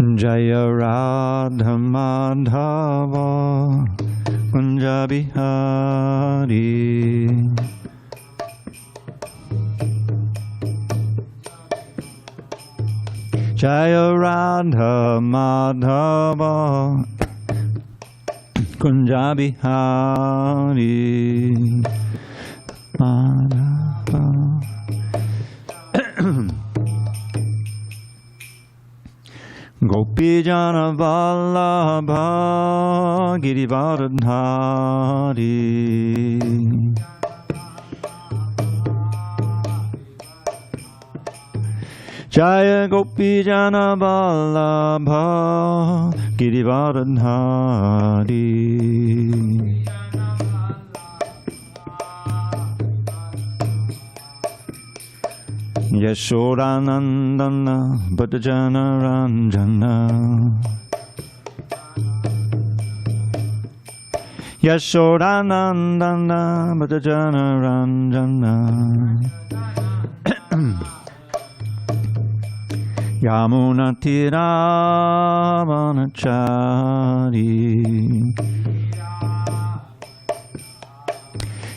Jaya Radha Madhava Kunja Bihari. Jaya Radha Madhava Kunja Bihari. Madhava. Gopijana Vallabha Girivardhari. Jaya Gopijana Vallabha Girivardhari. Yashodanandana Bhajana Ranjana. Yashodanandana Bhajana Ranjana. Yamuna Tiravanachari.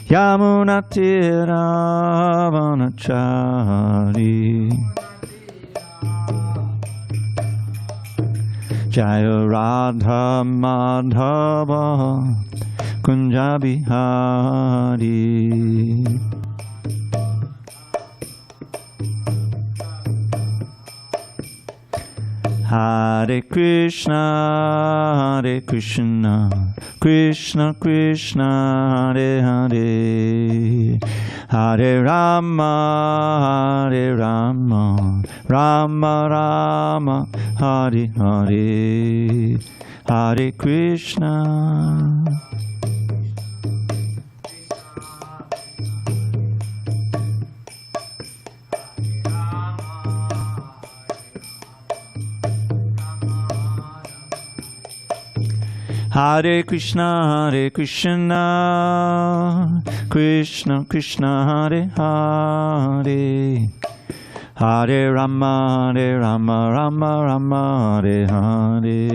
Yamuna Tiravanachari. Jaya Radha Madhava Kunja Bihari. Hare Krishna, Hare Krishna, Krishna Krishna, Hare Hare, Hare Rama, Hare Rama, Rama Rama, Hare Hare, Hare Krishna. Hare Krishna, Hare Krishna, Krishna Krishna, Hare Hare, Hare Rama, Hare Rama, Rama Rama, Hare Hare.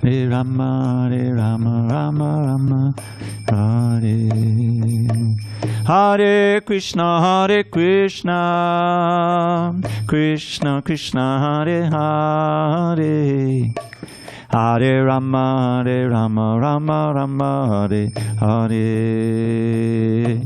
Hare Rama, Hare Rama, Rama Rama, Hare. Hare Krishna, Hare Krishna, Krishna Krishna, Hare Hare, Hare Rama, Hare Rama, Rama Rama, Hare Hare.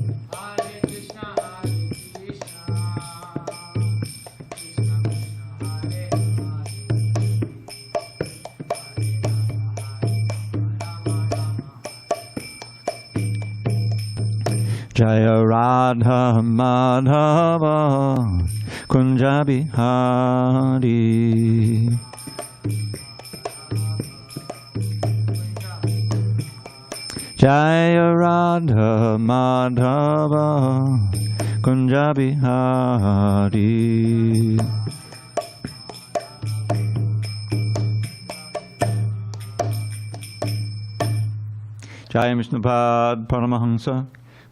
Jaya Radha Madhava Kunja Bihari. Jaya Radha Madhava Kunja Bihari. Jaya Vishnupad Paramahamsa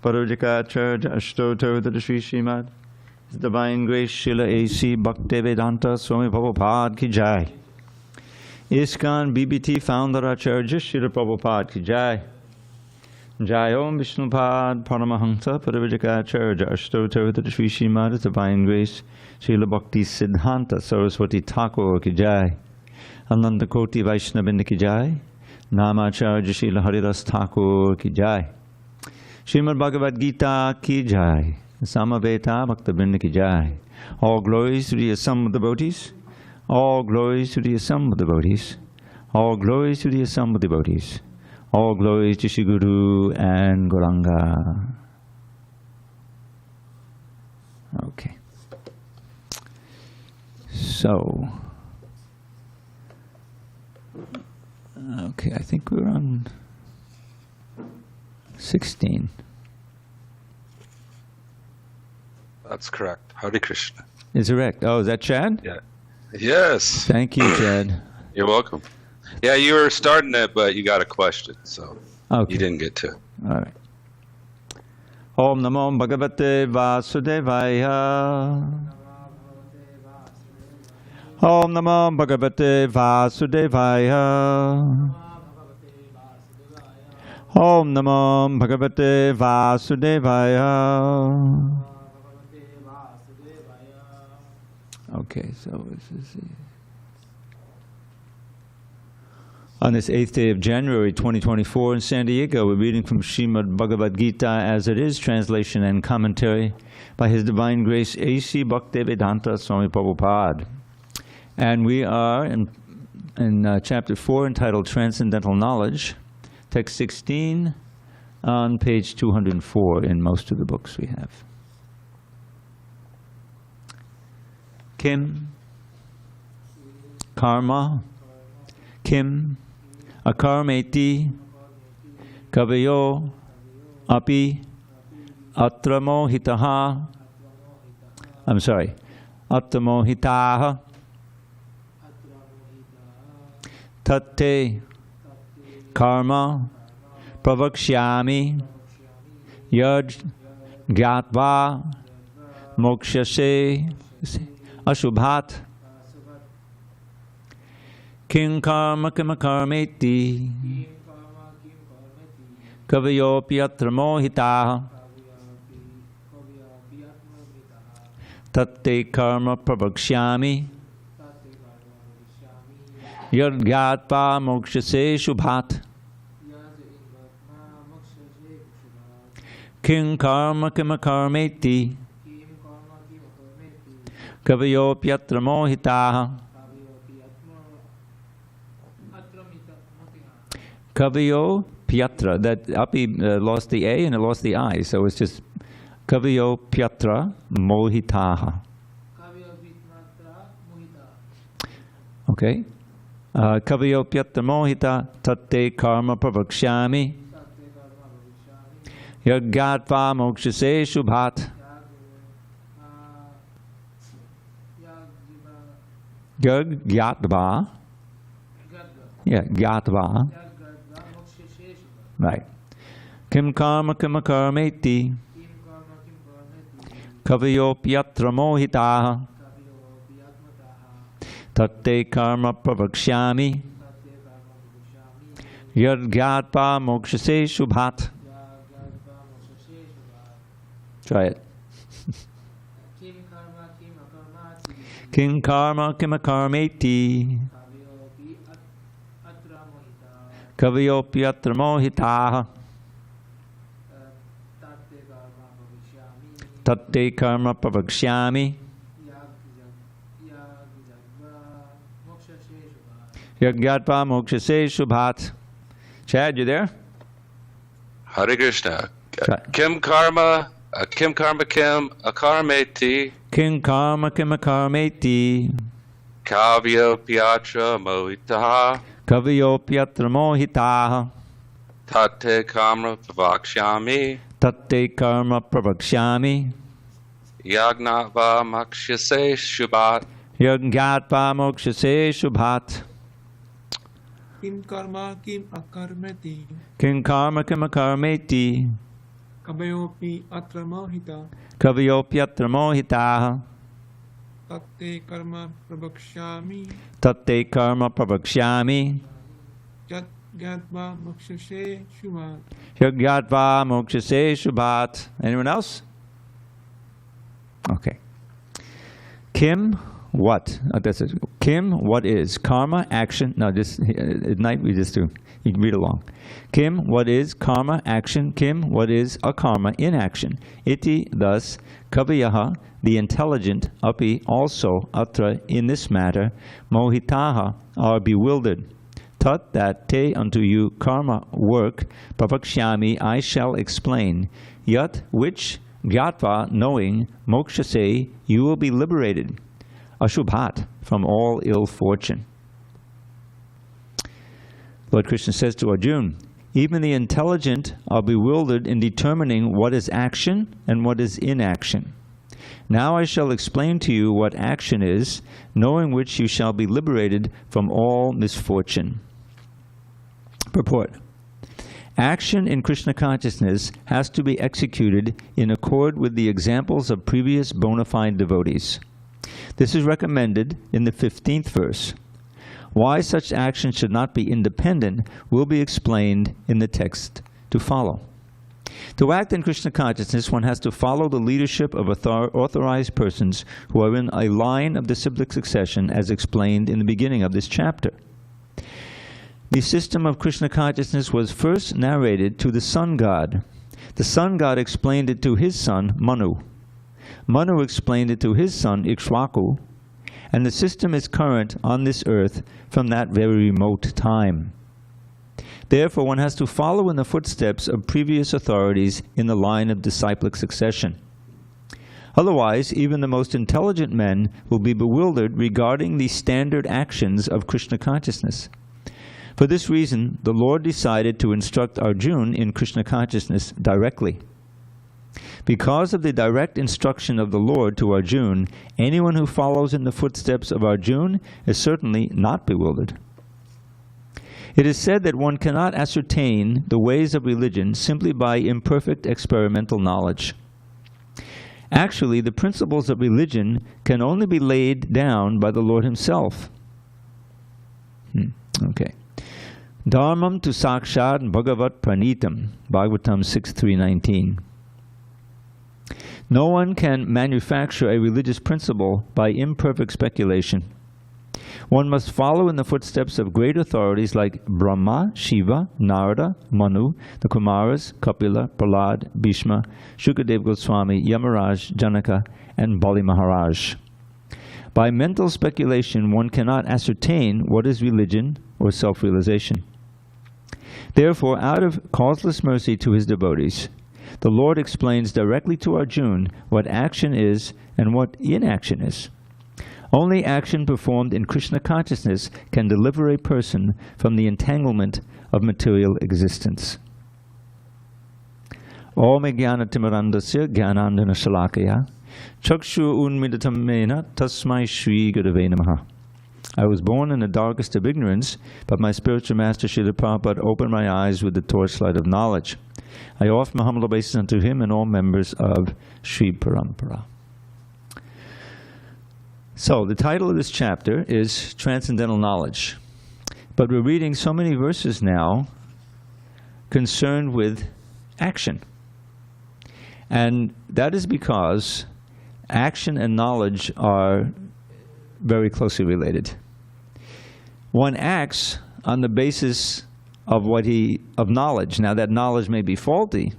Parojikacharya Ashtoto the Sri Srimad, His Divine Grace Srila A.C. Bhaktivedanta Swami Prabhupada ki jai. ISKCON BBT Founder Acharya Srila Prabhupada ki jai. Jai Om Vishnupad Paramahamsa Parojikacharya Ashtoto the Sri Srimad, His Divine Grace Srila Bhakti Siddhanta Saraswati Thakur ki jai. Ananda Koti Vaishnavindra ki jai. Namacharya Srila Haridas Thakur ki jai. Srimad Bhagavad Gita ki jai. Samaveta Bhakta ki jai. All glories to the assembled devotees. All glories to the assembled devotees. All glories to the assembled devotees. All glories to Shri Guru and Gauranga. Okay. So, okay, I think we're on 16. That's correct. Hare Krishna. Is correct. Oh, is that Chad? Yeah. Yes. Thank you, Chad. You're welcome. Yeah, you were starting it, but you got a question, so. Okay. You didn't get to it. All right. Om Namo Bhagavate Vasudevaya. Om Namo Bhagavate Vasudevaya. Om Namo Bhagavate Vasudevaya. Okay, so this is on this 8th day of January 2024 in San Diego, we're reading from Srimad Bhagavad Gita as it is, translation and commentary by His Divine Grace A.C. Bhaktivedanta Swami Prabhupada. And we are in chapter 4 entitled Transcendental Knowledge, text 16 on page 204 in most of the books we have. Kim, karma, kim, akarmeti, kavayo, api, atramohitaha, atramohitaha, tate, karma, pravakshyami, yaj, gyatva, mokshase, ashubhat, king karma kimakarmeti, kavayopi atramohitaha, tate karma pravakshyami, yadgyatva mokshase shubhat, king karma kimakarmeti, kavayopyatra mohitaha, kavayopyatra, that api lost the A and it lost the I, so it's just kavayopyatra mohitaha. Okay. Kavayopyatra mohita tate karma pravakshami yagatva mokshase shubhat. Gyatva. Yeah, gyatva. Right. Kim karma kimakarmeti kavayopyatra mohitaha tate karma pravakshami yadgyatva mokshase shubhat. Try it. Kim karma kimakarmeti kavayopi atra mohitaha tate karma pravakshyami yagyatva mokshase shubhat. Chad, you there? Hare Krishna. Kim karma akarmeti. Kim karma kimakarmeti Kavyopyatra mohitaha. kavayopyatra mohitaha Tate karma pravakshyami. tate karma pravakshyami Yagnatva makshase shubhat. yagyatva mokshase shubhat. Kim karma kim akarmeti Kim karma kimakarmeti kavayopi atra mohita kavayopyatra mohitaha tate karma prabhakshami tate karma pravakshyami yat gyatva mokshase shubhat. yagyatva mokshase shubhat. Anyone else? Okay. Kim, what? That's it. Kim, what is? Karma, action. No, just at night we just do. You can read along. Kim, what is? Karma, action. Kim, what is? Akarma, inaction. Iti, thus. Kavayaha, the intelligent. Api, also. Atra, in this matter. Mohitaha, are bewildered. Tat, that. Te, unto you. Karma, work. Pravakshyami, I shall explain. Yat, which. Gyatva, knowing. Mokshase, you will be liberated. Ashubhat, from all ill fortune. Lord Krishna says to Arjuna, even the intelligent are bewildered in determining what is action and what is inaction. Now I shall explain to you what action is, knowing which you shall be liberated from all misfortune. Purport. Action in Krishna consciousness has to be executed in accord with the examples of previous bona fide devotees. This is recommended in the 15th verse. Why such action should not be independent will be explained in the text to follow. To act in Krishna consciousness, one has to follow the leadership of authorized persons who are in a line of disciplic succession, as explained in the beginning of this chapter. The system of Krishna consciousness was first narrated to the sun god. The sun god explained it to his son, Manu. Manu explained it to his son, Ikshvaku, and the system is current on this earth from that very remote time. Therefore, one has to follow in the footsteps of previous authorities in the line of disciplic succession. Otherwise, even the most intelligent men will be bewildered regarding the standard actions of Krishna consciousness. For this reason, the Lord decided to instruct Arjuna in Krishna consciousness directly. Because of the direct instruction of the Lord to Arjuna, anyone who follows in the footsteps of Arjuna is certainly not bewildered. It is said that one cannot ascertain the ways of religion simply by imperfect experimental knowledge. Actually, the principles of religion can only be laid down by the Lord Himself. Okay. Dharmam tu sakshat bhagavat pranitam, Bhagavatam 6.3.19. No one can manufacture a religious principle by imperfect speculation. One must follow in the footsteps of great authorities like Brahma, Shiva, Narada, Manu, the Kumaras, Kapila, Prahlad, Bhishma, Shukadeva Goswami, Yamaraj, Janaka, and Bali Maharaj. By mental speculation, one cannot ascertain what is religion or self-realization. Therefore, out of causeless mercy to His devotees, the Lord explains directly to Arjuna what action is and what inaction is. Only action performed in Krishna consciousness can deliver a person from the entanglement of material existence. Om jnana timirandasya jnanandana shalakaya chakshu unmidatam mena tasmai shri gurave namaha. I was born in the darkest of ignorance, but my spiritual master Srila Prabhupada opened my eyes with the torchlight of knowledge. I offer my humble obeisance unto him and all members of Sri Parampara. So, the title of this chapter is Transcendental Knowledge. But we're reading so many verses now concerned with action. And that is because action and knowledge are very closely related. One acts on the basis of knowledge. Now, that knowledge may be faulty,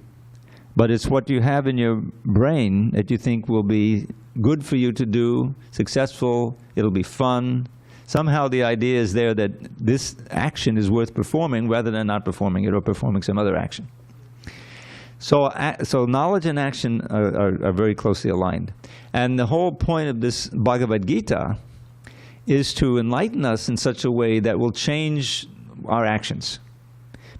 but it's what you have in your brain that you think will be good for you to do, successful, it'll be fun. Somehow the idea is there that this action is worth performing rather than not performing it or performing some other action. So knowledge and action are very closely aligned. And the whole point of this Bhagavad Gita is to enlighten us in such a way that will change our actions.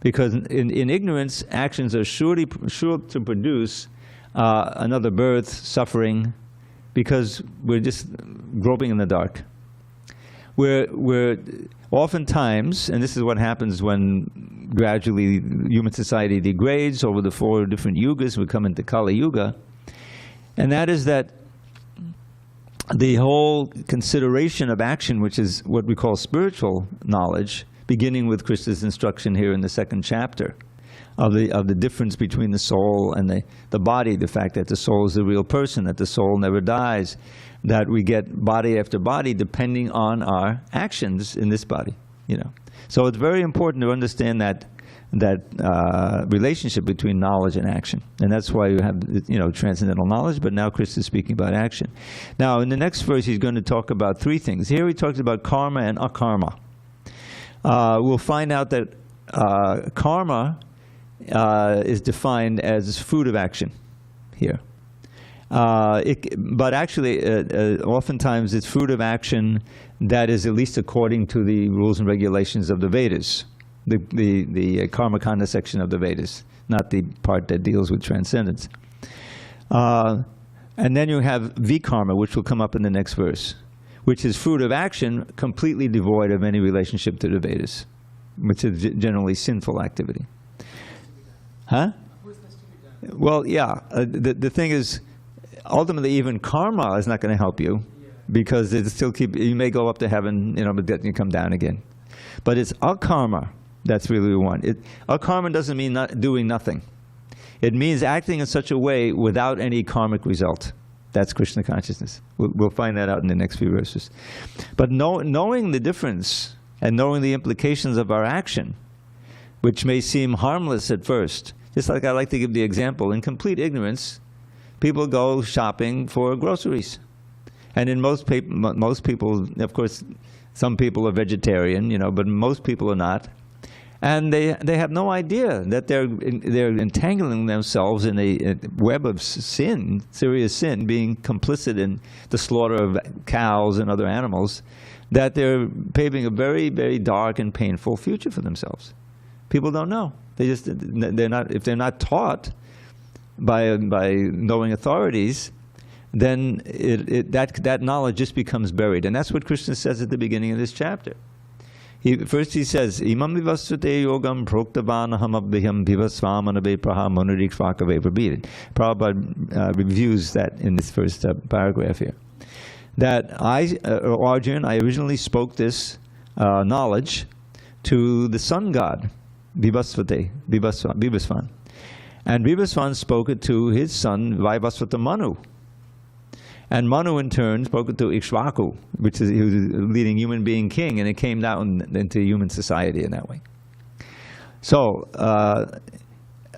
Because in ignorance, actions are sure to produce another birth, suffering, because we're just groping in the dark. We're oftentimes, and this is what happens when gradually human society degrades over the 4 different yugas, we come into Kali Yuga, and that is that the whole consideration of action, which is what we call spiritual knowledge, beginning with Krishna's instruction here in the 2nd chapter, of the difference between the soul and the body, the fact that the soul is the real person, that the soul never dies, that we get body after body depending on our actions in this body. So it's very important to understand that relationship between knowledge and action. And that's why you have transcendental knowledge, but now Krishna is speaking about action. Now in the next verse he's going to talk about 3 things. Here he talks about karma and akarma. We'll find out that karma is defined as fruit of action here. But actually, oftentimes it's fruit of action that is at least according to the rules and regulations of the Vedas, the Karma Kanda section of the Vedas, not the part that deals with transcendence. And then you have vikarma, which will come up in the next verse, which is fruit of action completely devoid of any relationship to the Vedas, which is generally sinful activity. Huh? Well, yeah. The thing is, ultimately, even karma is not going to help you, because it still you may go up to heaven, but then you come down again. But it's akarma that's really what we want. Akarma doesn't mean not doing nothing. It means acting in such a way without any karmic result. That's Krishna consciousness. We'll find that out in the next few verses. But knowing the difference and knowing the implications of our action, which may seem harmless at first, just like I like to give the example, in complete ignorance, people go shopping for groceries. And in most people, of course, some people are vegetarian, but most people are not. And they have no idea that they're entangling themselves in a web of sin, serious sin, being complicit in the slaughter of cows and other animals, that they're paving a very, very dark and painful future for themselves. People don't know. If they're not taught by knowing authorities, then that knowledge just becomes buried. And that's what Krishna says at the beginning of this chapter. First he says, Imam vivasvate yogam proktavan ahamabhyam vivasvamanabe praha monurikshvakave prabhid. Prabhupada reviews that in this first paragraph here. That Arjuna, I originally spoke this knowledge to the sun god, Vivasvate, Vivasvan. And Vivasvan spoke it to his son, Vaivasvata Manu. And Manu in turn spoke it to Ikshvaku, he was a leading human being king, and it came down into human society in that way. So,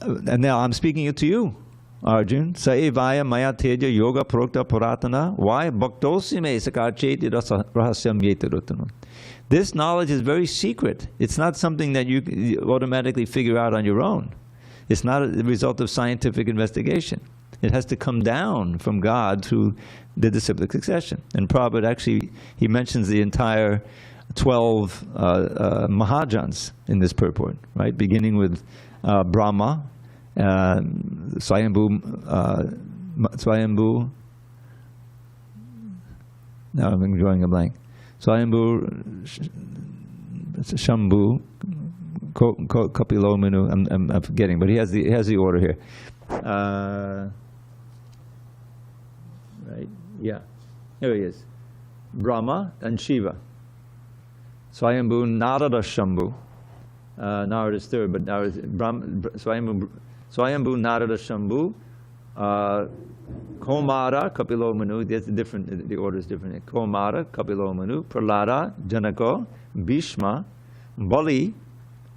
and now I'm speaking it to you, Arjun. Saevaya maya teja yoga prokta puratana. Why? Bhaktosi me sakarcheti rahasyam yetaruttanam. This knowledge is very secret. It's not something that you automatically figure out on your own. It's not a result of scientific investigation. It has to come down from God through the disciplic succession. And Prabhupada actually, he mentions the entire 12 Mahajans in this purport, right? Beginning with Brahma, Swayambhu, now I'm drawing a blank. Swayambhu, Shambhu, Kapilo Manu, I'm forgetting, but he has the order here. Right? Yeah. Here he is. Brahma and Shiva. Swayambhu, Narada, Shambhu. Narada is third, but now Swayambhu, Narada, Shambhu. Komara, Kapilo Manu. The order is different. Komara, Kapilo Manu. Prahlada, Janako, Bhishma, Bali,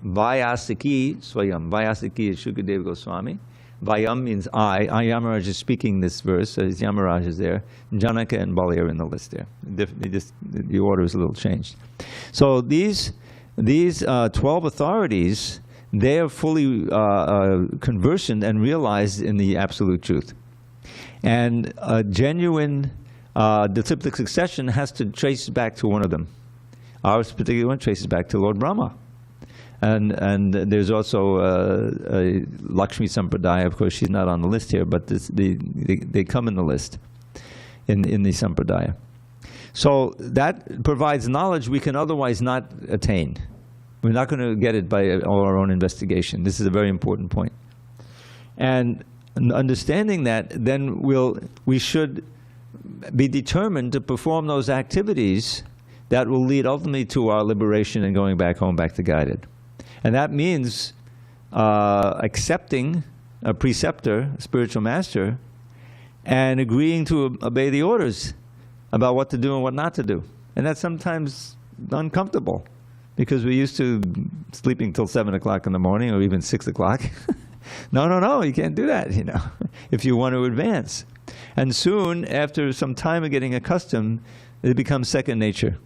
Vyasaki, Swayam. Vyasaki is Shukadeva Goswami. Vayam means I. Yamaraj is speaking this verse, so Yamaraj is there. Janaka and Bali are in the list there. The order is a little changed. So these 12 authorities, they are fully conversant and realized in the absolute truth. And a genuine disciplic succession has to trace back to one of them. Ours particular one traces back to Lord Brahma. And there's also a Lakshmi Sampradaya. Of course, she's not on the list here, but they come in the list in the Sampradaya. So that provides knowledge we can otherwise not attain. We're not going to get it by our own investigation. This is a very important point. And understanding that, then we should be determined to perform those activities that will lead ultimately to our liberation and going back home, back to guided. And that means accepting a preceptor, a spiritual master, and agreeing to obey the orders about what to do and what not to do. And that's sometimes uncomfortable, because we're used to sleeping till 7 o'clock in the morning or even 6 o'clock. No, you can't do that, if you want to advance. And soon, after some time of getting accustomed, it becomes second nature.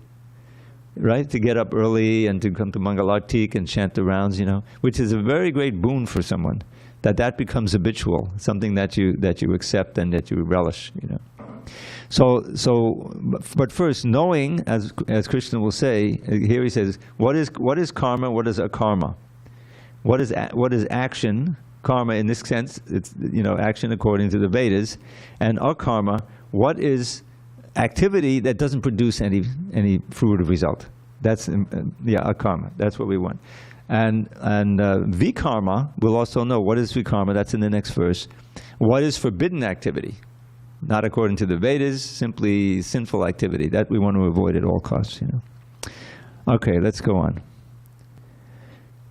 Right, to get up early and to come to Mangalartik and chant the rounds, which is a very great boon for someone. That becomes habitual, something that you accept and that you relish, But first, knowing, as Krishna will say here, he says, what is karma? What is akarma? What is action? Karma, in this sense, it's action according to the Vedas, and akarma. What is activity that doesn't produce any fruitive result? That's akarma. That's what we want. And vikarma, we'll also know what is vikarma, that's in the next verse. What is forbidden activity? Not according to the Vedas, simply sinful activity. That we want to avoid at all costs, you know. Okay, let's go on.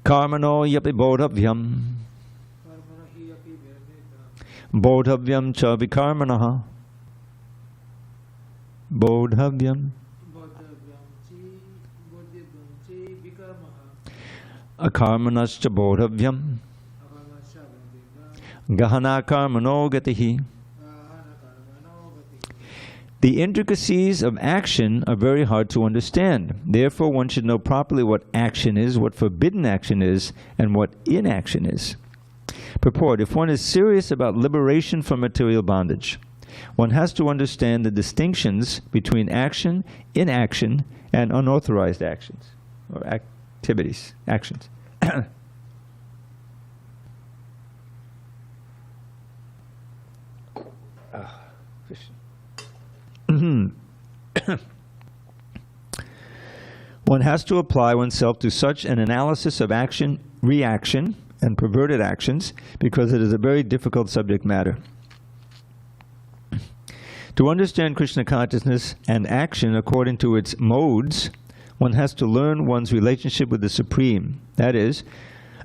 Karmano yapi bodhavyam. Bodhavyam cha vikarmanaha. Bodhavyam. Akarmanascha bodhavyam. Gahana karmano gatihi. The intricacies of action are very hard to understand. Therefore, one should know properly what action is, what forbidden action is, and what inaction is. Purport: if one is serious about liberation from material bondage, one has to understand the distinctions between action, inaction, and unauthorized actions, or activities, actions. One has to apply oneself to such an analysis of action, reaction, and perverted actions because it is a very difficult subject matter. To understand Krishna consciousness and action according to its modes, one has to learn one's relationship with the Supreme. That is,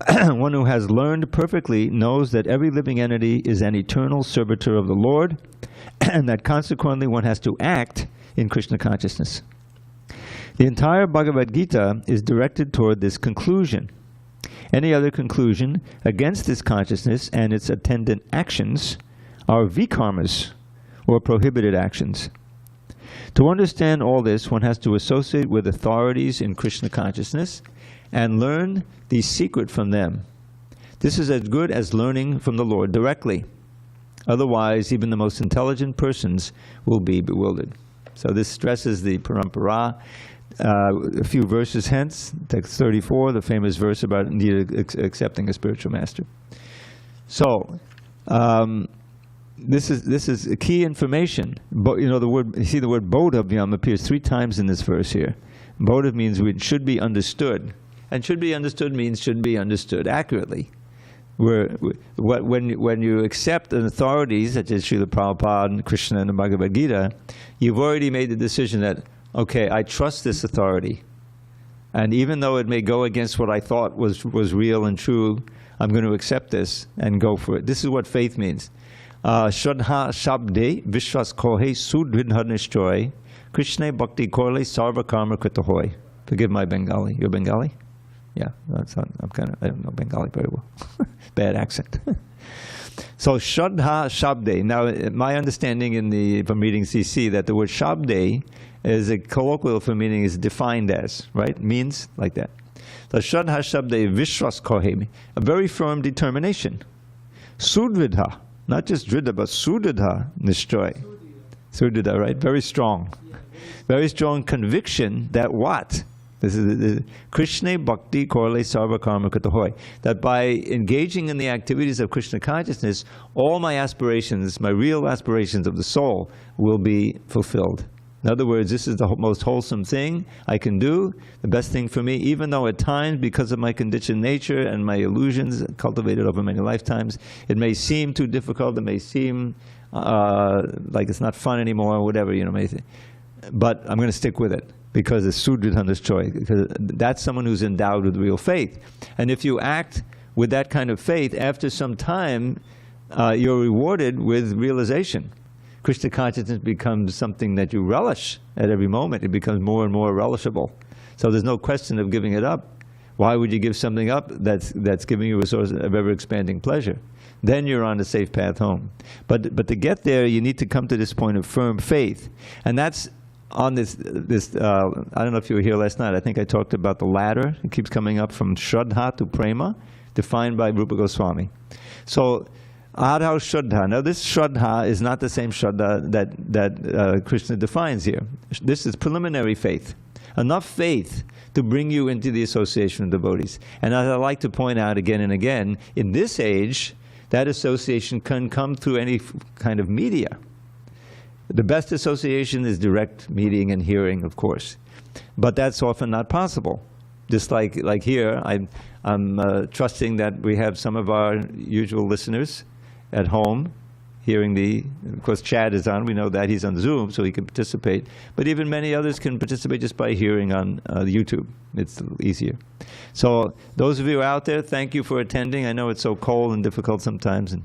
one who has learned perfectly knows that every living entity is an eternal servitor of the Lord, and that consequently one has to act in Krishna consciousness. The entire Bhagavad Gita is directed toward this conclusion. Any other conclusion against this consciousness and its attendant actions are vikarmas, or prohibited actions. To understand all this, one has to associate with authorities in Krishna consciousness and learn the secret from them. This is as good as learning from the Lord directly. Otherwise, even the most intelligent persons will be bewildered. So this stresses the parampara. A few verses hence, text 34, the famous verse about indeed accepting a spiritual master. So, this is key information. But you know the word. You see the word bodhavyam appears 3 times in this verse here. Bodha means it should be understood, and should be understood means should be understood accurately. When you accept an authority such as Srila Prabhupada and Krishna and the Bhagavad Gita, you've already made the decision that, okay, I trust this authority, and even though it may go against what I thought was real and true, I'm going to accept this and go for it. This is what faith means. Shraddha shabde vishwas kohe sudridha nishtoy Krishna bhakti korle sarva karma krita hoy. Forgive my Bengali. You're Bengali? Yeah, I don't know Bengali very well. Bad accent. So Shraddha Shabde. Now, my understanding from reading CC that the word Shabde is a colloquial for meaning is defined as, right? Means like that. So Shraddha Shabde Vishwas Kohemi, a very firm determination. Sudridha, not just Dridha, but Sudridha Nishtoy. Sudridha, right? Very strong. Very strong conviction that what? This is Krishna bhakti korle sarva karma krita. That by engaging in the activities of Krishna consciousness, all my aspirations, my real aspirations of the soul, will be fulfilled. In other words, this is the most wholesome thing I can do, the best thing for me, even though at times, because of my conditioned nature and my illusions cultivated over many lifetimes, it may seem too difficult, it may seem like it's not fun anymore, or whatever, you know, but I'm going to stick with it. Because it's Sudridhanda's choice. Because that's someone who's endowed with real faith. And if you act with that kind of faith, after some time, you're rewarded with realization. Krishna consciousness becomes something that you relish at every moment. It becomes more and more relishable. So there's no question of giving it up. Why would you give something up that's giving you a source of ever-expanding pleasure? Then you're on the safe path home. But to get there, you need to come to this point of firm faith. And that's on this I don't know if you were here last night, I think I talked about the ladder. It keeps coming up from Shraddha to Prema, defined by Rupa Goswami. So, Adhau Shraddha. Now this Shraddha is not the same Shraddha that Krishna defines here. This is preliminary faith. Enough faith to bring you into the association of devotees. And as I like to point out again and again, in this age, that association can come through any kind of media. The best association is direct meeting and hearing, of course. But that's often not possible. Just like here, I'm trusting that we have some of our usual listeners at home hearing of course Chad is on, we know that he's on Zoom, so he can participate. But even many others can participate just by hearing on YouTube. It's easier. So those of you out there, thank you for attending. I know it's so cold and difficult sometimes, and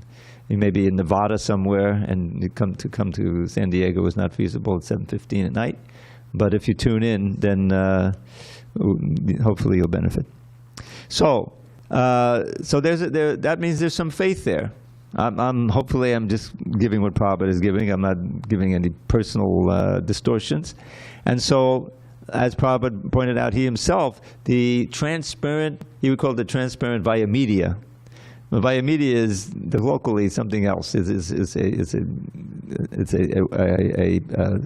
you may be in Nevada somewhere, and you come to San Diego is not feasible at 7:15 at night. But if you tune in, then hopefully you'll benefit. So that means there's some faith there. Hopefully I'm just giving what Prabhupada is giving. I'm not giving any personal distortions. And so, as Prabhupada pointed out, he himself, he would call it the transparent via media. Well, via media is locally something else. It's a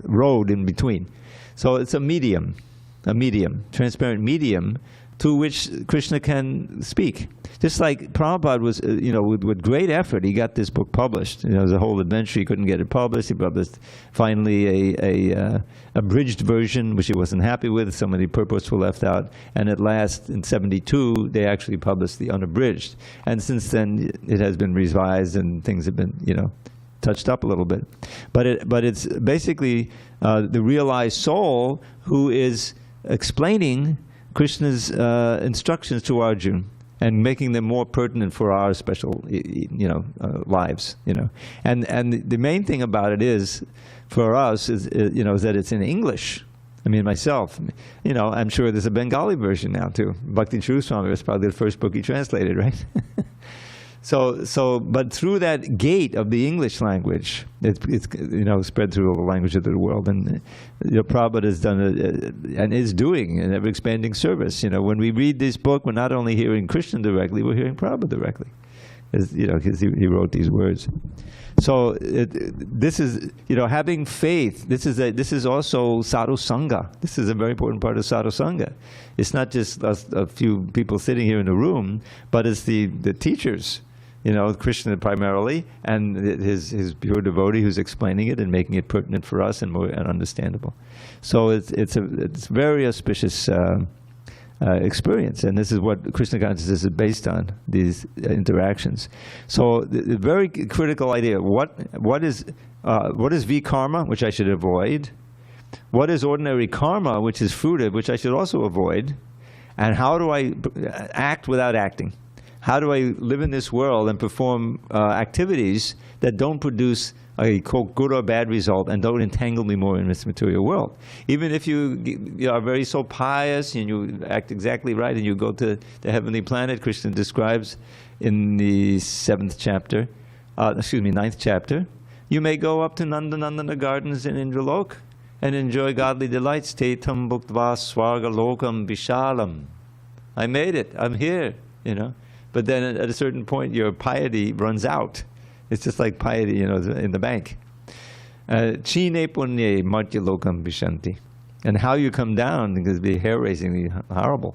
road in between. So it's a medium, transparent medium to which Krishna can speak. Just like Prabhupada was, with great effort, he got this book published. It was a whole adventure. He couldn't get it published. He published finally a abridged version, which he wasn't happy with. So many purports were left out. And at last, in '72, they actually published the unabridged. And since then, it has been revised and things have been, touched up a little bit. But it's basically the realized soul who is explaining Krishna's instructions to Arjuna and making them more pertinent for our special, lives, And the main thing about it is, for us, is that it's in English. I mean, myself, I'm sure there's a Bengali version now too. Bhakti True Swami was probably the first book he translated, right? But through that gate of the English language, it's spread through all the languages of the world, and Prabhupada has done and is doing an ever-expanding service. When we read this book, we're not only hearing Krishna directly, we're hearing Prabhupada directly, because he wrote these words. So this is having faith. This is also sadhu sangha. This is a very important part of sadhu sangha. It's not just a few people sitting here in the room, but it's the teachers. Krishna primarily, and his pure devotee who's explaining it and making it pertinent for us and more understandable. So it's very auspicious experience, and this is what Krishna consciousness is based on, these interactions. So the very critical idea: what is vikarma, which I should avoid? What is ordinary karma, which is fruitive, which I should also avoid? And how do I act without acting? How do I live in this world and perform activities that don't produce a quote good or bad result and don't entangle me more in this material world? Even if you are very so pious and you act exactly right and you go to the heavenly planet, Krishna describes in the 9th chapter, you may go up to Nandanandana gardens in Indralok and enjoy godly delights. Tetam bhuktva swarga lokam vishalam. I made it. I'm here. But then at a certain point, your piety runs out. It's just like piety, in the bank. Chine punye martya lokam vishanti. And how you come down is be hair-raisingly horrible.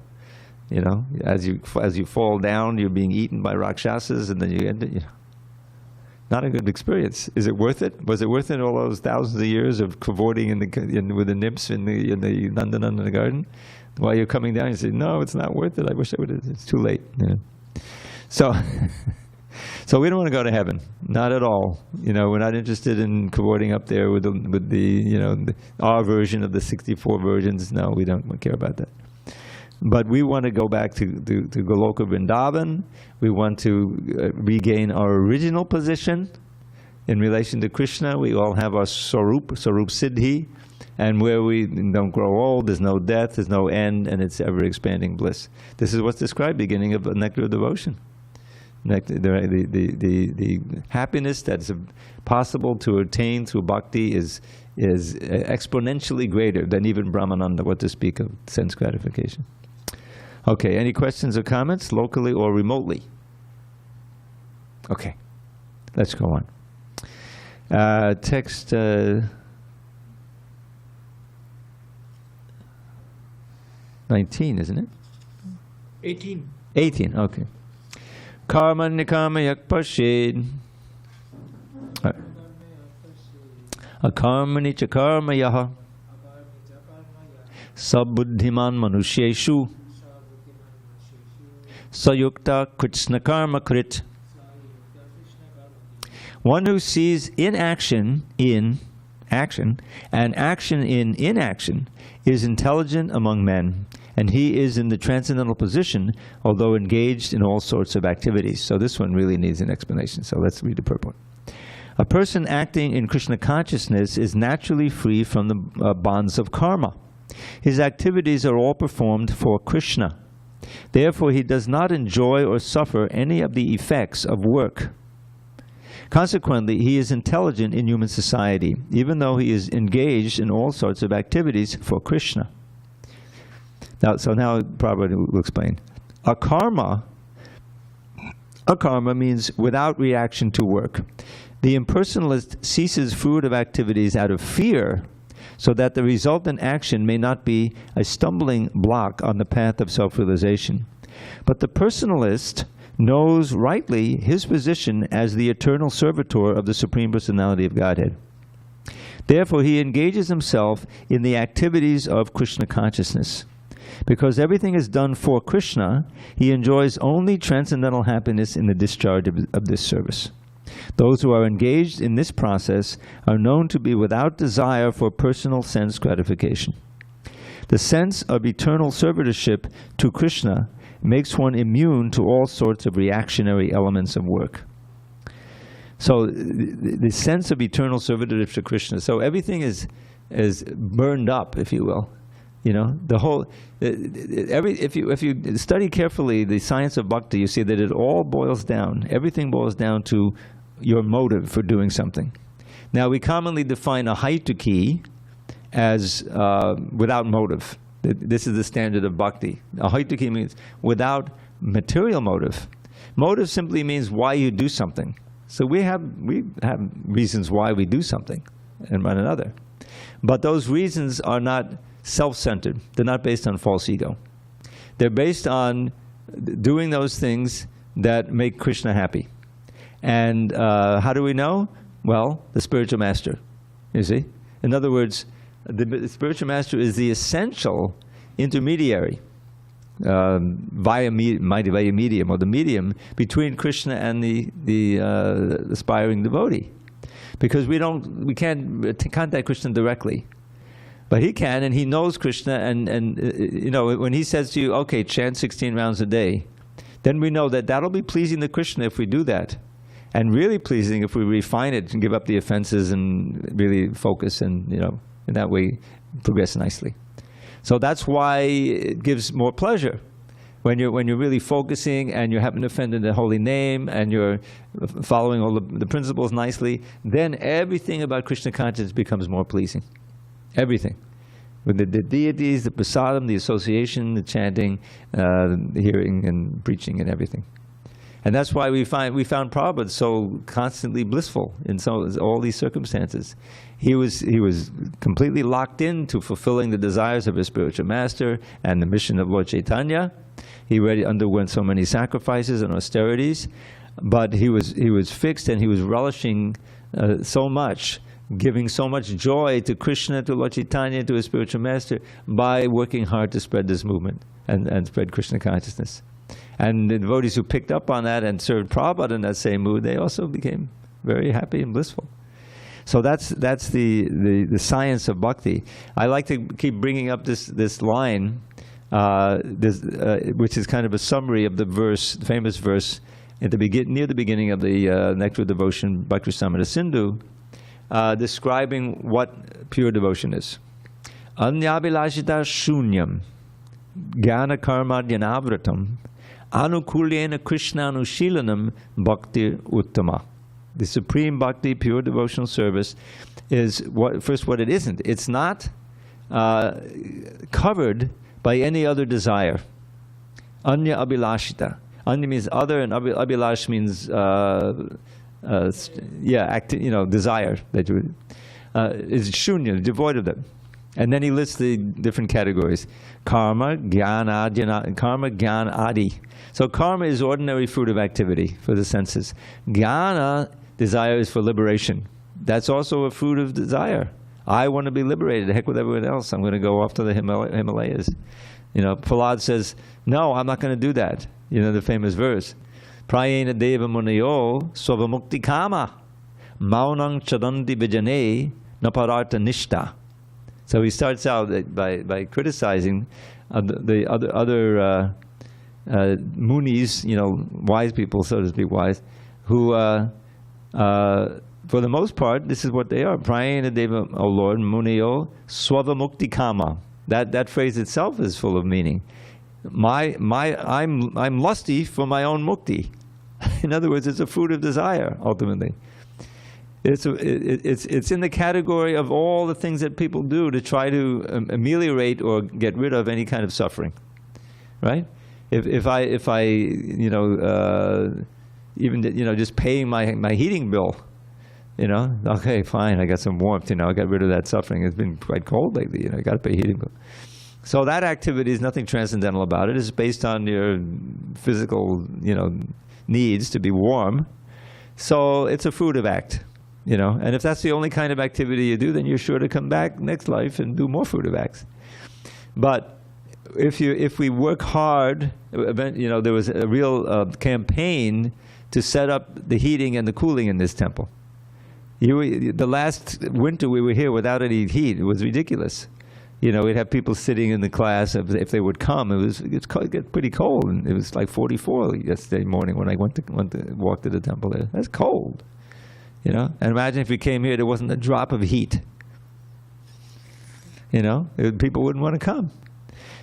As you fall down, you're being eaten by rakshasas, and then you end it. Not a good experience. Is it worth it? Was it worth it all those thousands of years of cavorting with the nymphs in the Nandanandana garden? While you're coming down, you say, "No, it's not worth it. I wish I would have." It's too late. So we don't want to go to heaven, not at all. We're not interested in cavorting up there with our version of the 64 virgins. No, we don't care about that. But we want to go back to Goloka Vrindavan. We want to regain our original position in relation to Krishna. We all have our Sarup Siddhi, and where we don't grow old, there's no death, there's no end, and it's ever-expanding bliss. This is what's described beginning of Nectar of Devotion. The happiness that's possible to attain through bhakti is exponentially greater than even Brahmananda, what to speak of sense gratification. Okay, any questions or comments, locally or remotely? Okay, let's go on. Text 19, isn't it? 18. 18, okay. Karma nikama yak pashid. Akarmani cha karma yaha. Sabuddhiman manusyeshu. sayukta Kṛṣṇa karma krit. One who sees inaction in action and action in inaction is intelligent among men, and he is in the transcendental position, although engaged in all sorts of activities. So this one really needs an explanation, so let's read the purport. A person acting in Krishna consciousness is naturally free from the bonds of karma. His activities are all performed for Krishna. Therefore, he does not enjoy or suffer any of the effects of work. Consequently, he is intelligent in human society, even though he is engaged in all sorts of activities for Krishna. Now Prabhupada will explain. Akarma means without reaction to work. The impersonalist ceases fruitive activities out of fear, so that the resultant action may not be a stumbling block on the path of self-realization. But the personalist knows rightly his position as the eternal servitor of the Supreme Personality of Godhead. Therefore, he engages himself in the activities of Krishna consciousness. Because everything is done for Krishna, he enjoys only transcendental happiness in the discharge of this service. Those who are engaged in this process are known to be without desire for personal sense gratification. The sense of eternal servitorship to Krishna makes one immune to all sorts of reactionary elements of work. So the sense of eternal servitorship to Krishna, so everything is burned up, if you will. You know, the whole, if you study carefully the science of bhakti, you see that it all boils down, everything boils down to your motive for doing something. Now, we commonly define a haituki as without motive. This is the standard of bhakti. A haituki means without material motive. Motive simply means why you do something. So we have reasons why we do something and one another. But those reasons are not self-centered. They're not based on false ego. They're based on doing those things that make Krishna happy. And how do we know? Well, the spiritual master, you see. In other words, the spiritual master is the essential intermediary via medium, or the medium between Krishna and the aspiring devotee. Because we can't contact Krishna directly. But he can, and he knows Krishna, and you know, when he says to you, okay, chant 16 rounds a day, then we know that that'll be pleasing to Krishna if we do that. And really pleasing if we refine it and give up the offenses and really focus, and you know, in that way progress nicely. So that's why it gives more pleasure when you're really focusing and you haven't offended the holy name and you're following all the principles nicely. Then everything about Krishna consciousness becomes more pleasing. Everything. With the deities, the prasadam, the association, the chanting, the hearing and preaching and everything. And that's why we found Prabhupada so constantly blissful in all these circumstances. He was completely locked into fulfilling the desires of his spiritual master and the mission of Lord Chaitanya. He already underwent so many sacrifices and austerities, but he was fixed, and he was relishing so much, giving so much joy to Krishna, to Lord Chaitanya, to his spiritual master, by working hard to spread this movement and spread Krishna consciousness. And the devotees who picked up on that and served Prabhupada in that same mood, they also became very happy and blissful. So that's the science of bhakti. I like to keep bringing up this line, which is kind of a summary of the famous verse at near the beginning of the Nectar of Devotion, Bhakti Samhita Sindhu, describing what pure devotion is. Anyabhilashita shunyam jnana karma dhyanavratam anukulyena Krishna anushilanam bhakti uttama. The supreme bhakti, pure devotional service, is what it isn't. It's not covered by any other desire. Anya abhilashita. Anya means other, and abhilash means desire. That is shunya, devoid of them. And then he lists the different categories: karma, jnana adi. So karma is ordinary fruitive activity for the senses. Jnana, desire, is for liberation. That's also a fruit of desire. I want to be liberated. Heck with everyone else. I'm going to go off to the Himalayas. You know, Prahlad says, no, I'm not going to do that. You know the famous verse, Prayena deva munayo svavamukti kama maunang chadanti vijane napararta nishta. So he starts out by criticizing the other munis, you know, wise people, so to speak, wise, who for the most part, this is what they are. Prayena deva, O Lord, munayo svavamukti kama. That phrase itself is full of meaning. I'm lusty for my own mukti. In other words, it's a fruit of desire, ultimately. It's in the category of all the things that people do to try to ameliorate or get rid of any kind of suffering, right? If I you know, even, you know, just paying my heating bill, you know, okay, fine, I got some warmth, you know, I got rid of that suffering. It's been quite cold lately, you know, I got to pay heating bill. So that activity is nothing transcendental about it. It's based on your physical, you know, needs to be warm. So it's a fruitive act, you know. And if that's the only kind of activity you do, then you're sure to come back next life and do more fruitive acts. But if we work hard, you know, there was a real campaign to set up the heating and the cooling in this temple. The last winter we were here without any heat. It was ridiculous. You know, we'd have people sitting in the class. If they would come, it get pretty cold, and it was like 44 yesterday morning when I went to walk to the temple there. That's cold, you know. And imagine if we came here, there wasn't a drop of heat. You know, people wouldn't want to come.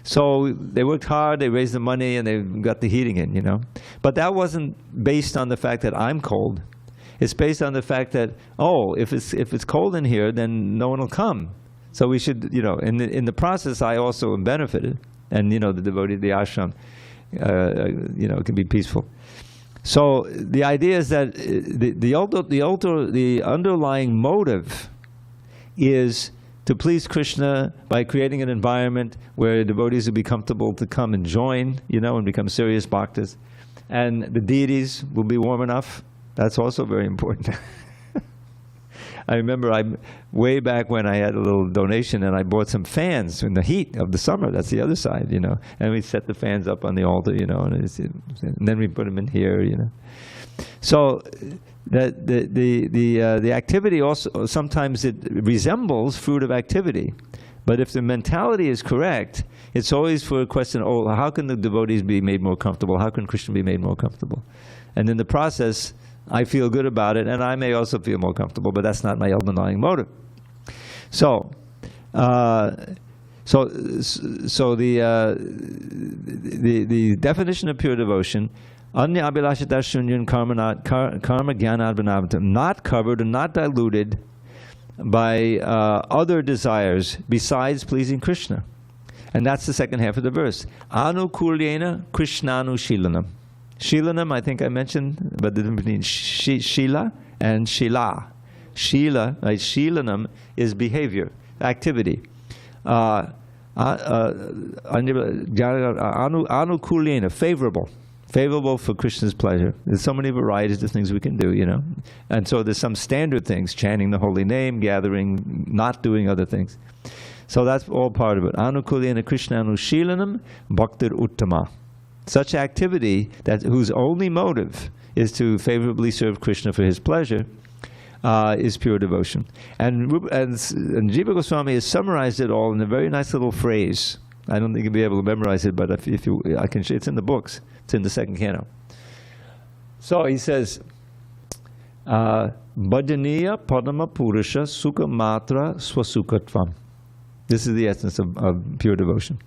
So they worked hard, they raised the money, and they got the heating in. You know, but that wasn't based on the fact that I'm cold. It's based on the fact that, oh, if it's cold in here, then no one will come. So we should, you know, in the process, I also benefited, and you know, the devotee, the ashram, you know, can be peaceful. So the idea is that the underlying motive is to please Krishna by creating an environment where devotees will be comfortable to come and join, you know, and become serious bhaktas, and the deities will be warm enough. That's also very important. I remember way back when I had a little donation and I bought some fans in the heat of the summer. That's the other side, you know. And we set the fans up on the altar, you know, and then we put them in here, you know. So the activity also, sometimes it resembles fruitive activity. But if the mentality is correct, it's always for a question, oh, how can the devotees be made more comfortable? How can Krishna be made more comfortable? And in the process, I feel good about it, and I may also feel more comfortable, but that's not my underlying motive. So, the definition of pure devotion, anya abhilashita shunyam karma jnanadvanavatam, not covered and not diluted by other desires besides pleasing Krishna. And that's the second half of the verse. Anukulyena Krishnanushilanam. Shilanam, I think I mentioned, but the difference between Shila and Shila. Shila, right? Shilanam is behavior, activity. Anukulena, favorable for Krishna's pleasure. There's so many varieties of things we can do, you know. And so there's some standard things, chanting the holy name, gathering, not doing other things. So that's all part of it. Anukulena Krishnanushilanam bhaktir uttama. Such activity whose only motive is to favorably serve Krishna for his pleasure is pure devotion. And Jiva Goswami has summarized it all in a very nice little phrase. I don't think you'll be able to memorize it, but if you, I can. It's in the books. It's in the second canto. So he says, Bhajaniya Padama Purusha Sukha Matra Swasukatvam. This is the essence of pure devotion.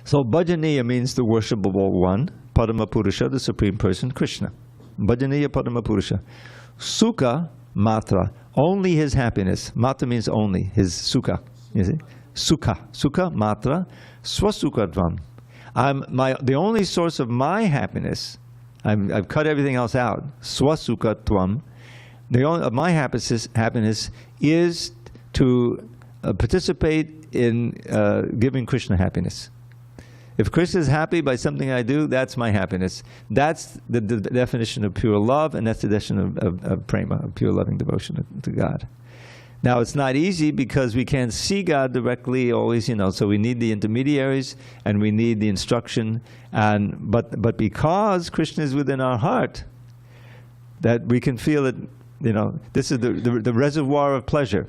So Bhajaniya means the worshipable one, Padama Purusha, the Supreme Person, Krishna. Bhajaniya Padama Purusha. Sukha Matra, only his happiness. Matra means only, his sukha. You see? Sukha Matra, Swasukatvam. The only source of my happiness, I've cut everything else out, Swasukatvam. My happiness is to participate in giving Krishna happiness. If Krishna is happy by something I do, that's my happiness. That's the definition of pure love, and that's the definition of prema, of pure loving devotion to God. Now, it's not easy because we can't see God directly always, so we need the intermediaries and we need the instruction. But because Krishna is within our heart, that we can feel it, this is the reservoir of pleasure.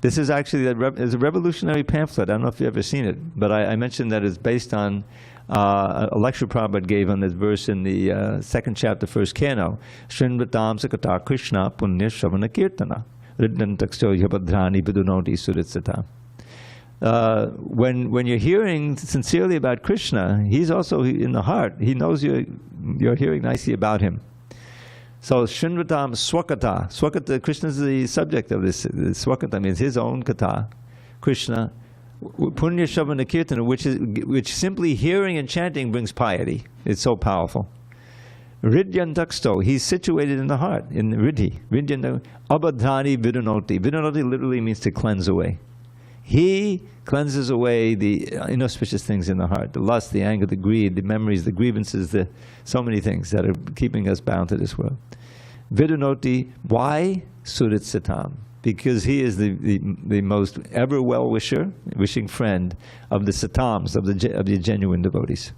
This is actually is a revolutionary pamphlet. I don't know if you've ever seen it, but I mentioned that it's based on a lecture Prabhupada gave on this verse in the second chapter, first canto. Srinvatam sakata Kṛṣṇa punya shavana kirtana. When you're hearing sincerely about Krishna, he's also in the heart. He knows you're hearing nicely about him. So Srinvatam Swakata. Swakata, Krishna is the subject of this. Swakata means his own kata. Krishna. Punya Shavana Kirtana, which simply hearing and chanting brings piety. It's so powerful. Ridyantaksto, he's situated in the heart, in Riddhi. Abadhani Vidunoti. Vidunoti literally means to cleanse away. He cleanses away the inauspicious things in the heart, the lust, the anger, the greed, the memories, the grievances, so many things that are keeping us bound to this world. Vidunoti, why? Surit Satam. Because he is the most ever well-wisher, wishing friend of the Satams, of the genuine devotees.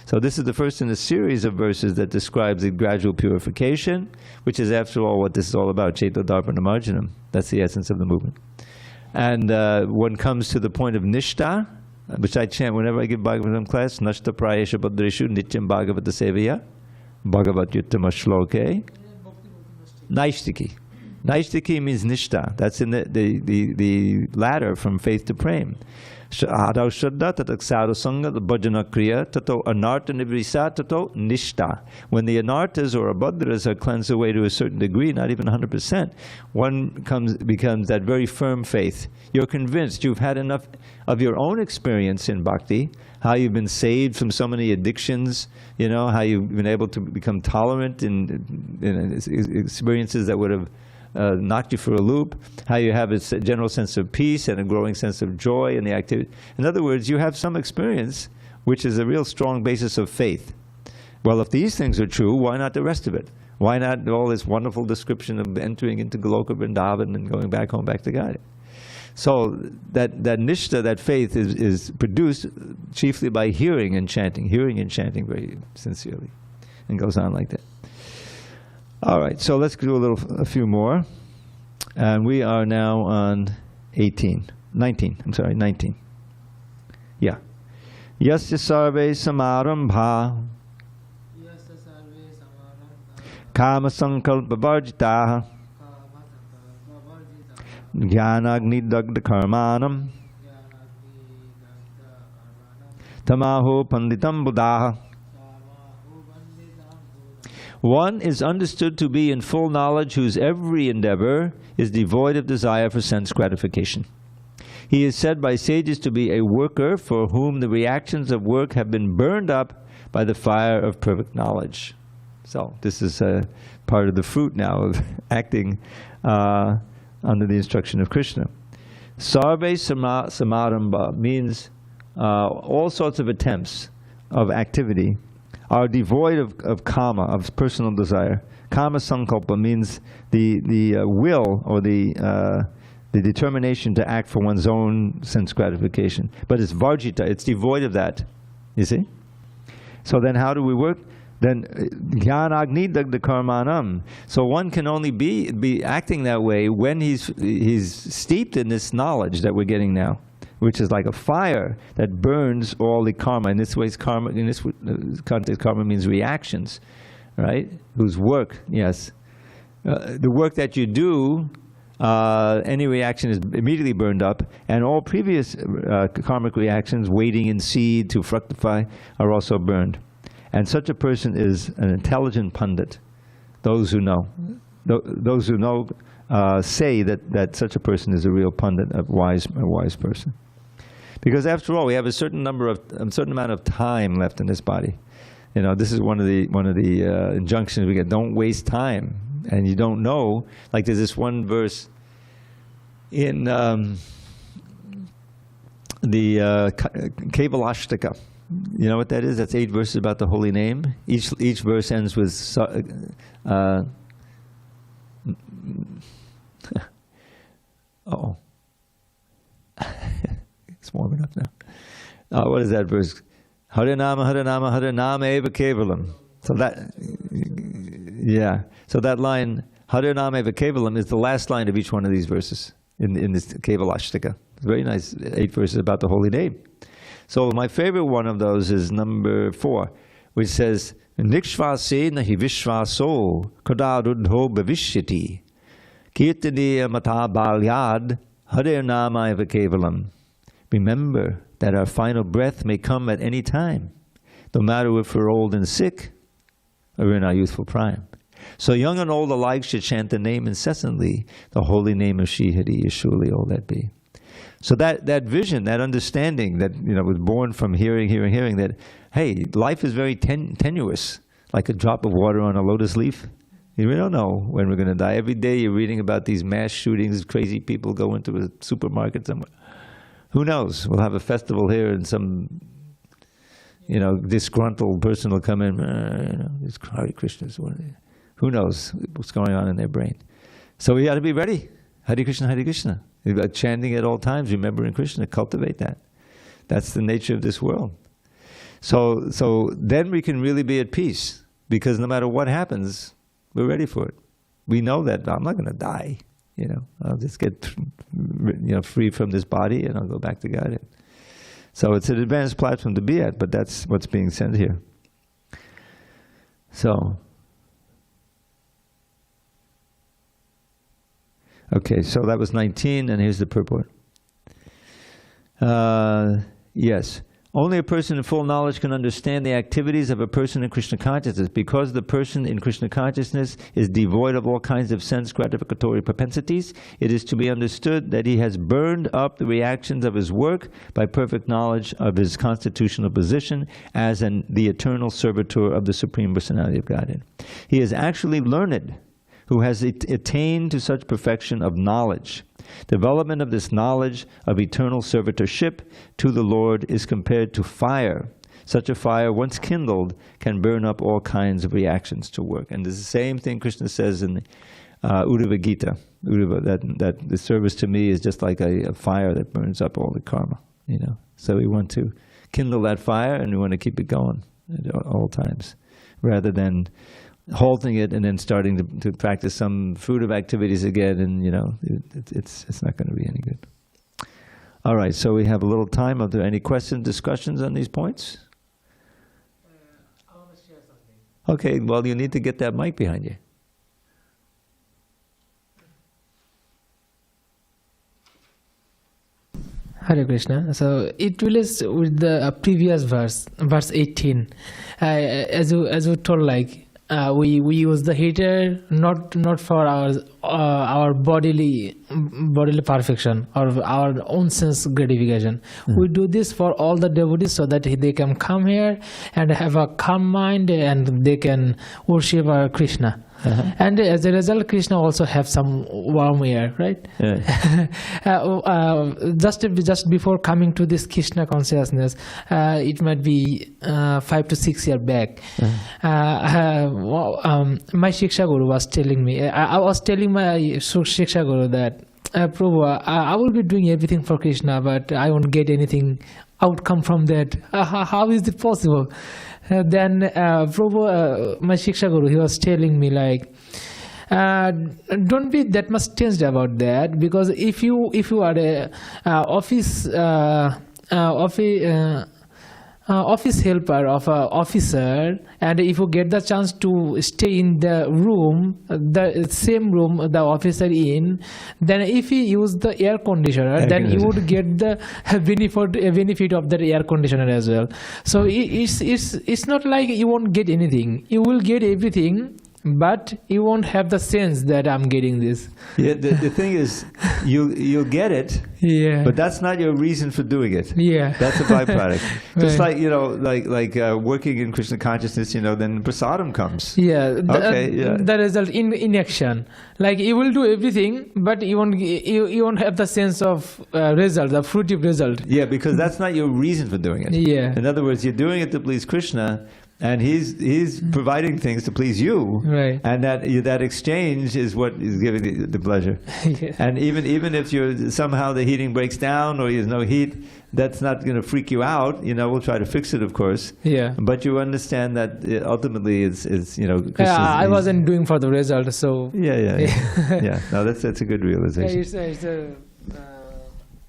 So this is the first in a series of verses that describes the gradual purification, which is after all what this is all about, Chaito Darpana Marjanam. That's the essence of the movement. And one comes to the point of Nishta, which I chant whenever I give Bhagavatam class, Nashta Prayesha Bhadreshu Nityam Bhagavata Sevaya, Bhagavad-gita Shloke, Naishtiki. Naishtiki means Nishta. That's in the ladder from faith to prema. Adau Shraddha tatak sadhu sangha bhajana kriya tato anarta nivrisa tato nishta. When the anartas or abhadras are cleansed away to a certain degree, not even 100%, one becomes that very firm faith. You're convinced, you've had enough of your own experience in bhakti, how you've been saved from so many addictions, how you've been able to become tolerant in experiences that would have knocked you for a loop, how you have a general sense of peace and a growing sense of joy in the activity. In other words, you have some experience which is a real strong basis of faith. Well, if these things are true, why not the rest of it? Why not all this wonderful description of entering into Goloka Vrindavan and going back home, back to God? So that nishta, that faith, is produced chiefly by hearing and chanting very sincerely, and goes on like that. All right, so let's do a few more. And we are now on 19. Yeah. Yasya sarve samarambha kama sankalpa varjitaha jnanagni dagda karmanam tamaho panditam buddhaha. One is understood to be in full knowledge whose every endeavor is devoid of desire for sense gratification. He is said by sages to be a worker for whom the reactions of work have been burned up by the fire of perfect knowledge. So this is part of the fruit now of acting under the instruction of Krishna. Sarve samarambha means all sorts of attempts of activity are devoid of kama, of personal desire. Kama sankalpa means the will or the determination to act for one's own sense gratification. But it's varjita, it's devoid of that. You see? So then how do we work? Then jnanagni dagda karmanam. So one can only be acting that way when he's steeped in this knowledge that we're getting now, which is like a fire that burns all the karma. In this context, karma means reactions, right? Whose work, yes. The work that you do, any reaction is immediately burned up, and all previous karmic reactions, waiting in seed to fructify, are also burned. And such a person is an intelligent pundit. Those who know. Those who know say that such a person is a real pundit, a wise person. Because after all, we have a certain amount of time left in this body. This is one of the injunctions we get. Don't waste time, and you don't know. Like there's this one verse in the Kevalashtaka. You know what that is? That's 8 verses about the holy name. Each verse ends with Uh-oh. It's warm enough now. What is that verse? Harinama, Harinama, Harinama eva kevalam. So that, yeah. So that line, Harinama eva kevalam, is the last line of each one of these verses in this Kevalashtika. It's very nice, 8 verses about the holy name. So my favorite one of those is number 4, which says, Nikshvase nahi vishvaso kadadudho bhavishyati kirtaniya mata balyad Harinama eva kevalam. Remember that our final breath may come at any time, no matter if we're old and sick or in our youthful prime. So young and old alike should chant the name incessantly. The holy name of Shri Hari is surely all that be. So that vision, that understanding that was born from hearing, that, hey, life is very tenuous, like a drop of water on a lotus leaf. We don't know when we're going to die. Every day you're reading about these mass shootings, crazy people go into a supermarket somewhere. Who knows? We'll have a festival here and some, disgruntled person will come in, these Hare Krishnas. Who knows what's going on in their brain? So we got to be ready. Hare Krishna, Hare Krishna. Chanting at all times, remembering Krishna, cultivate that. That's the nature of this world. So then we can really be at peace, because no matter what happens, we're ready for it. We know that I'm not going to die. I'll just get free from this body and I'll go back to God. So it's an advanced platform to be at, but that's what's being said here. So, okay, so that was 19, and here's the purport. Yes. Only a person in full knowledge can understand the activities of a person in Krishna consciousness. Because the person in Krishna consciousness is devoid of all kinds of sense-gratificatory propensities, it is to be understood that he has burned up the reactions of his work by perfect knowledge of his constitutional position as the eternal servitor of the Supreme Personality of Godhead. He is actually learned, who has attained to such perfection of knowledge. Development of this knowledge of eternal servitorship to the Lord is compared to fire. Such a fire, once kindled, can burn up all kinds of reactions to work. And it's the same thing Krishna says in Bhagavad Gita. That the service to me is just like a fire that burns up all the karma. So we want to kindle that fire, and we want to keep it going at all times, rather than halting it and then starting to practice some fruitive activities again, and it's not going to be any good. All right, so we have a little time. Are there any questions, discussions on these points? I want to share something. Okay, well, you need to get that mic behind you. Hare Krishna. So it relates with the previous verse 18. As you told, like, we use the heater not for our bodily perfection or our own sense gratification. We do this for all the devotees so that they can come here and have a calm mind and they can worship our Krishna. And as a result, Krishna also have some warm air, right? Just before coming to this Krishna consciousness, it might be 5 to 6 years back. My Shiksha Guru was telling me, I was telling my Shiksha Guru that, Prabhu, I will be doing everything for Krishna, but I won't get anything outcome from that. How is it possible? Then Prabhu, my Shiksha Guru, he was telling me, like, don't be that much tensed about that, because if you are a office helper of an officer, and if you get the chance to stay in the room, the same room the officer in, then if he use the air conditioner, then you would get the benefit of that air conditioner as well. So it's not like you won't get anything. You will get everything, but you won't have the sense that I'm getting this. Yeah, the thing is, you'll get it, yeah, but that's not your reason for doing it. Yeah, that's a byproduct. Just right. like working in Krishna consciousness, then prasadam comes. Yeah, the result in action. Like, you will do everything, but you won't have the sense of result, the fruitive result. Yeah, because that's not your reason for doing it. Yeah. In other words, you're doing it to please Krishna, And he's providing things to please you, Right. and that exchange is what is giving the pleasure. Yeah. And even if somehow the heating breaks down or there's no heat, that's not going to freak you out. We'll try to fix it, of course. Yeah. But you understand that ultimately it's Krishna's, I wasn't doing for the result, so Yeah. No, that's a good realization. it's a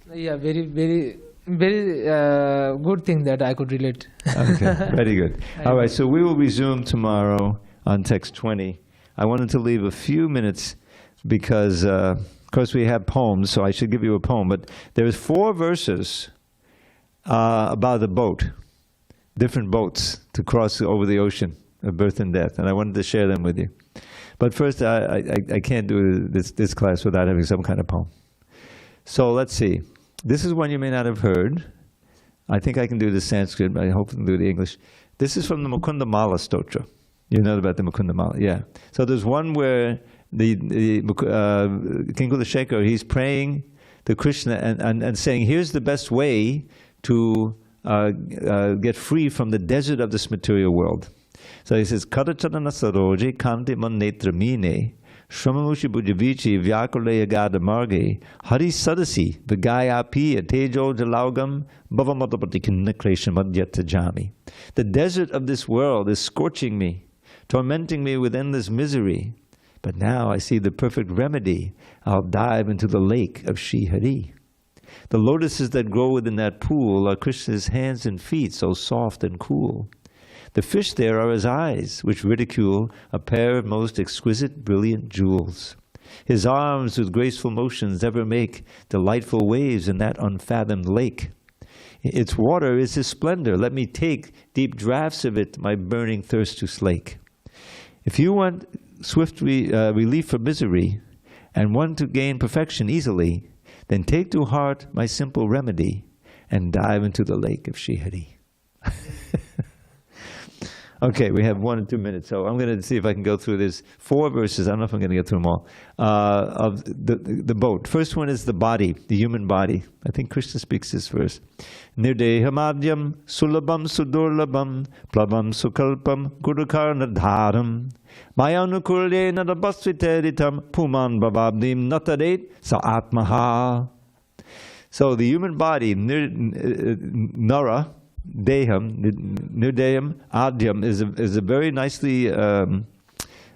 very very very good thing that I could relate. Okay, very good. All right, so we will resume tomorrow on text 20. I wanted to leave a few minutes because, of course, we have poems, so I should give you a poem. But there's 4 verses about a boat, different boats to cross over the ocean of birth and death, and I wanted to share them with you. But first, I can't do this class without having some kind of poem. So let's see. This is one you may not have heard. I think I can do the Sanskrit, but I hope I can do the English. This is from the Mukundamala Stotra. You know about the Mukundamala, yeah. So there's one where the King Kulashekar, he's praying to Krishna and saying, here's the best way to get free from the desert of this material world. So he says, Kadachadana saroje kanti man netramine Shramamushi Bujavichi Vyakulaya Gada Marge Hari Sadasi Vigayapi Tejo Jalaugam Bhavamatapati Kinnakresham Madhyatajami. The desert of this world is scorching me, tormenting me with endless misery. But now I see the perfect remedy. I'll dive into the lake of Shri Hari. The lotuses that grow within that pool are Krishna's hands and feet, so soft and cool. The fish there are his eyes, which ridicule a pair of most exquisite, brilliant jewels. His arms with graceful motions ever make delightful waves in that unfathomed lake. Its water is his splendor. Let me take deep draughts of it, my burning thirst to slake. If you want swift relief from misery and want to gain perfection easily, then take to heart my simple remedy and dive into the lake of Shri Hari. Okay, we have 1 or 2 minutes, so I'm going to see if I can go through this 4 verses. I don't know if I'm going to get through them all. Of the boat. First one is the body, the human body. I think Krishna speaks this verse. Nirdehamadyam sulabam sudurlabam plabam sukalpam gurukarnadharam mayanukulyena dabasviteritam puman bhavabdim natadet sa atmaha. So the human body, nara, Deham, Nirdeham, Adyam is a very nicely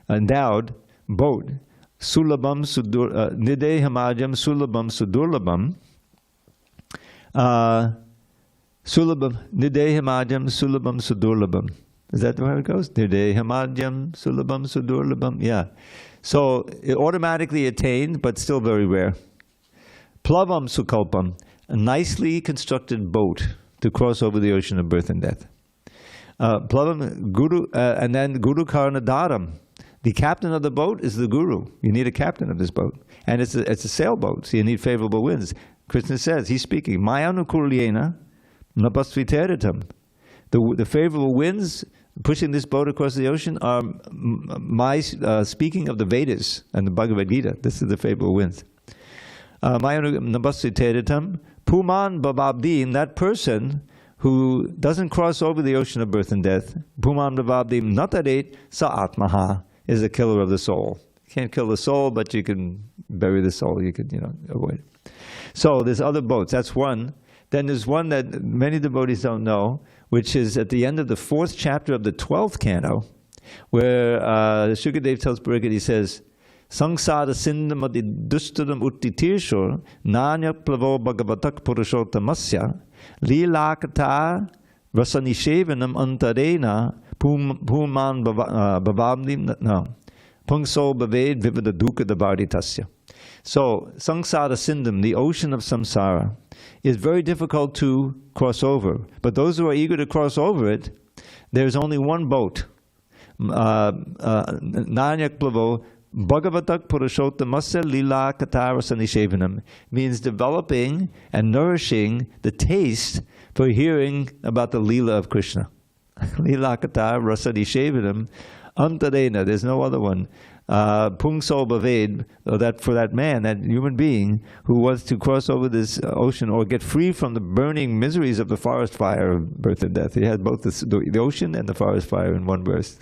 endowed boat. Sulabam Sudur Nideham Adyam Sulabam Sudurlabam. Sulabam Nideham Adyam Sulabam Sudurlabam. Is that where it goes? Nideham Adyam Sulabam Sudurlabam. Yeah. So it automatically attained, but still very rare. Plavam Sukalpam, a nicely constructed boat to cross over the ocean of birth and death. Plavam Guru, and then Guru Karnadaram. The captain of the boat is the guru. You need a captain of this boat. And it's a sailboat, so you need favorable winds. Krishna says, he's speaking, Mayanukulyena Nabasviteritam. The favorable winds pushing this boat across the ocean are my speaking of the Vedas and the Bhagavad Gita. This is the favorable winds. Nabasviteritam. Puman Bababdim, that person who doesn't cross over the ocean of birth and death, Puman Bababdim Natadet Sa Atmaha, is a killer of the soul. You can't kill the soul, but you can bury the soul. You could, avoid it. So there's other boats. That's one. Then there's one that many devotees don't know, which is at the end of the 4th chapter of the 12th canto, where Shukadev tells Pariksit, he says, Sangsara sindamati dustadam uttitirshur nanya plavo bhagavatak purushottamasya lilakata rasanishevanam antarena puman bhavamdim no pungso bhaved vivada dukkha dabharitasya. So Sangsara sindam, the ocean of samsara, is very difficult to cross over. But those who are eager to cross over it, there's only one boat. Nanyak plavo Bhagavatak Purushottamasya Lila Katara Sanishevanam means developing and nourishing the taste for hearing about the Leela of Krishna. Lila Katara Sanishevanam Antarena, there's no other one. Pungso Bhaved, that for that man, that human being who was to cross over this ocean or get free from the burning miseries of the forest fire of birth and death. He had both the ocean and the forest fire in one verse.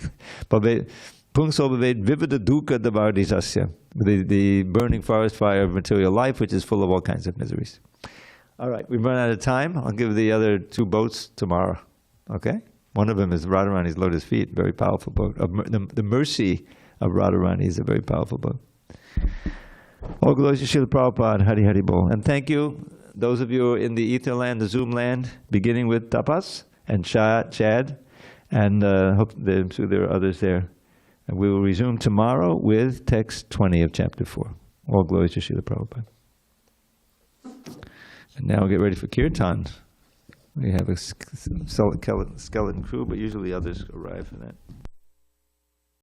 Pungso Bhaved Vivida Dukkha Davardisasya, the burning forest fire of material life, which is full of all kinds of miseries. All right, we've run out of time. I'll give the other two boats tomorrow. Okay? One of them is Radharani's Lotus Feet, very powerful boat. The Mercy of Radharani is a very powerful book. All glories to Srila Prabhupada, Hari Hari Bol. And thank you, those of you in the ether land, the Zoom land, beginning with Tapas and Chad, and hope there are others there. And we will resume tomorrow with text 20 of chapter 4. All glories to Srila Prabhupada. And now get ready for Kirtan. We have a skeleton crew, but usually others arrive for that.